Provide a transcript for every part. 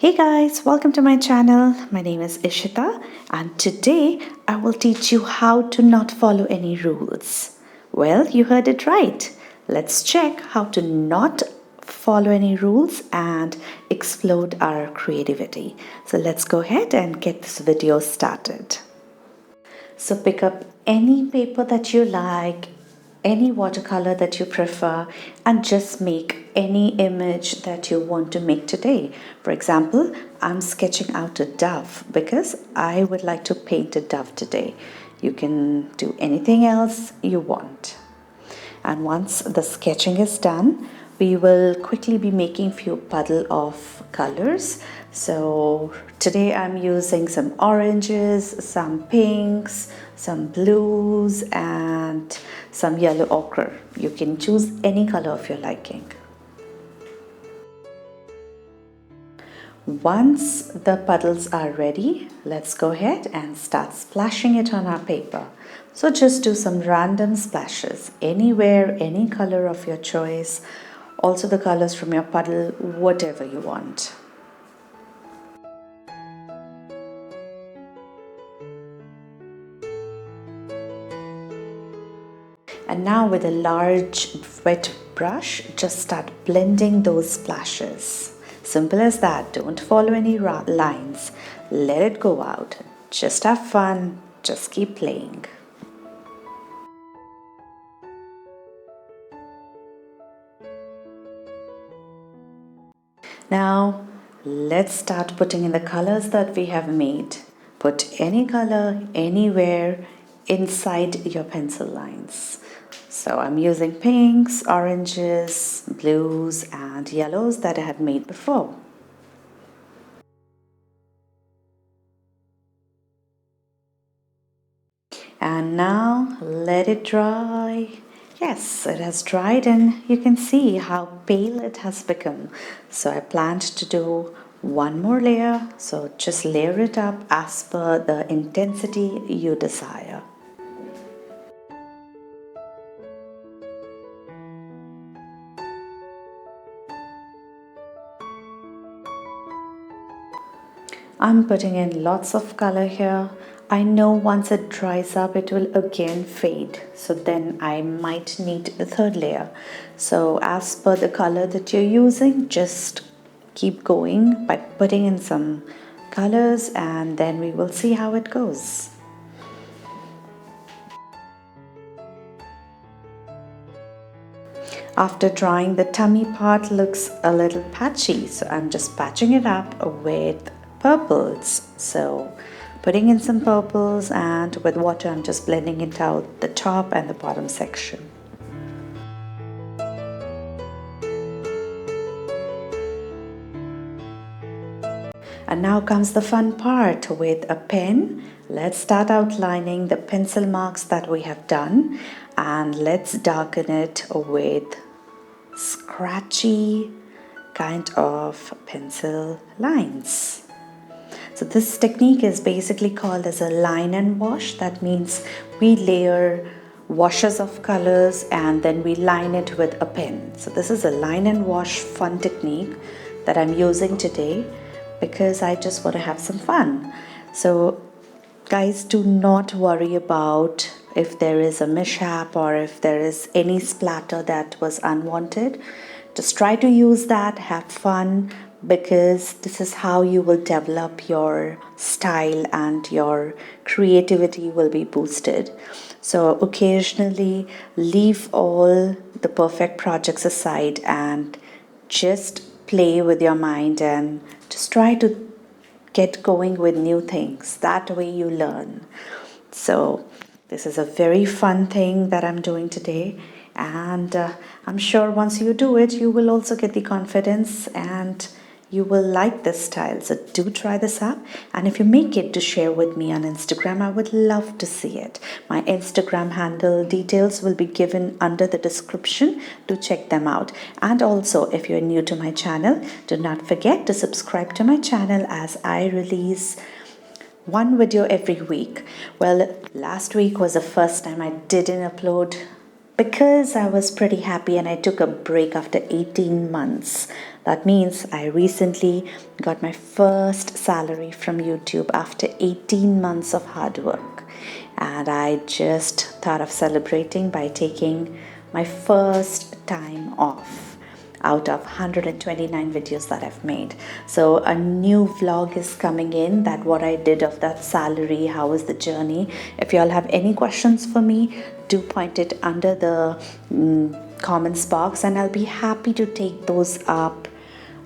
Hey guys, welcome to my channel. My name is Ishita and today I will teach you how to not follow any rules. Well, you heard it right. Let's check how to not follow any rules and explode our creativity. So let's go ahead and get this video started. So pick up any paper that you like, any watercolor that you prefer, and just make any image that you want to make today. For example, I'm sketching out a dove because I would like to paint a dove today. You can do anything else you want. And once the sketching is done, we will quickly be making few puddle of colors. So today I'm using some oranges, some pinks, some blues and some yellow ochre. You can choose any color of your liking. Once the puddles are ready, let's go ahead and start splashing it on our paper. So just do some random splashes anywhere, any color of your choice. Also the colors from your puddle, whatever you want. And now with a large wet brush, just start blending those splashes. Simple as that. Don't follow any lines. Let it go out. Just have fun. Just keep playing. Now let's start putting in the colors that we have made. Put any color anywhere inside your pencil lines. So I'm using pinks, oranges, blues and yellows that I had made before. And now let it dry. Yes, it has dried and you can see how pale it has become. So I planned to do one more layer. So just layer it up as per the intensity you desire. I'm putting in lots of color here. I know once it dries up it will again fade, so then I might need a third layer. So as per the color that you're using, just keep going by putting in some colors and then we will see how it goes. After drying, the tummy part looks a little patchy, so I'm just patching it up with purples. So putting in some purples and with water I'm just blending it out the top and the bottom section. And now comes the fun part. With a pen, let's start outlining the pencil marks that we have done and let's darken it with scratchy kind of pencil lines. So this technique is basically called as a line and wash. That means we layer washes of colors and then we line it with a pen. So this is a line and wash fun technique that I'm using today because I just want to have some fun. So guys, do not worry about if there is a mishap or if there is any splatter that was unwanted. Just try to use that, have fun, because this is how you will develop your style and your creativity will be boosted. So occasionally leave all the perfect projects aside and just play with your mind and just try to get going with new things. That way you learn. So this is a very fun thing that I'm doing today, and I'm sure once you do it you will also get the confidence and you will like this style. So do try this up, and if you make it, to share with me on Instagram. I would love to see it. My Instagram handle details will be given under the description. Do check them out. And also, if you're new to my channel, do not forget to subscribe to my channel as I release one video every week. Well, last week was the first time I didn't upload because I was pretty happy and I took a break after 18 months. That means I recently got my first salary from YouTube after 18 months of hard work. And I just thought of celebrating by taking my first time off out of 129 videos that I've made. So a new vlog is coming in, that what I did of that salary, how was the journey. If you all have any questions for me, do point it under the comments box and I'll be happy to take those up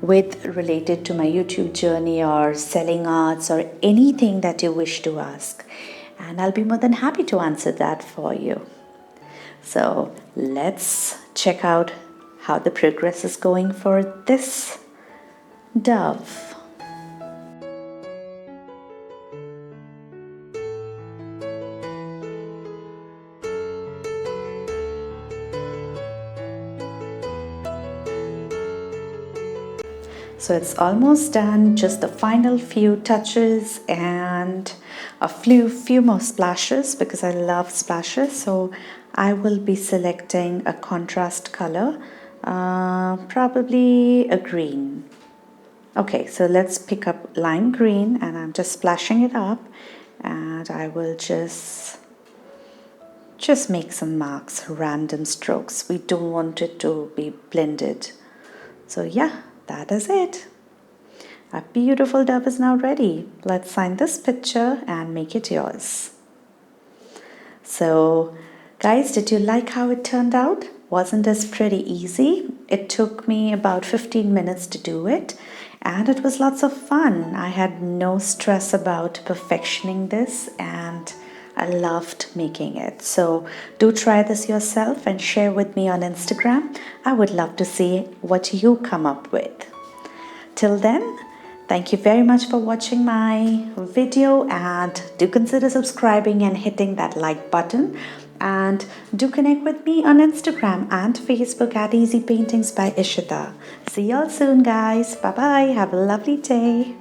with related to my YouTube journey or selling arts or anything that you wish to ask. And I'll be more than happy to answer that for you. So let's check out how the progress is going for this dove. So it's almost done, just the final few touches and a few more splashes because I love splashes. So I will be selecting a contrast color, probably a green. Okay, so let's pick up lime green and I'm just splashing it up and I will just make some marks, random strokes. We don't want it to be blended. So yeah, that is it. Our beautiful dove is now ready. Let's sign this picture and make it yours. So guys, did you like how it turned out? Wasn't this pretty easy? It took me about 15 minutes to do it and it was lots of fun. I had no stress about perfectioning this and I loved making it. So do try this yourself and share with me on Instagram. I would love to see what you come up with. Till then, thank you very much for watching my video and do consider subscribing and hitting that like button. And do connect with me on Instagram and Facebook at Easy Paintings by Ishita. See y'all soon guys. Bye bye. Have a lovely day.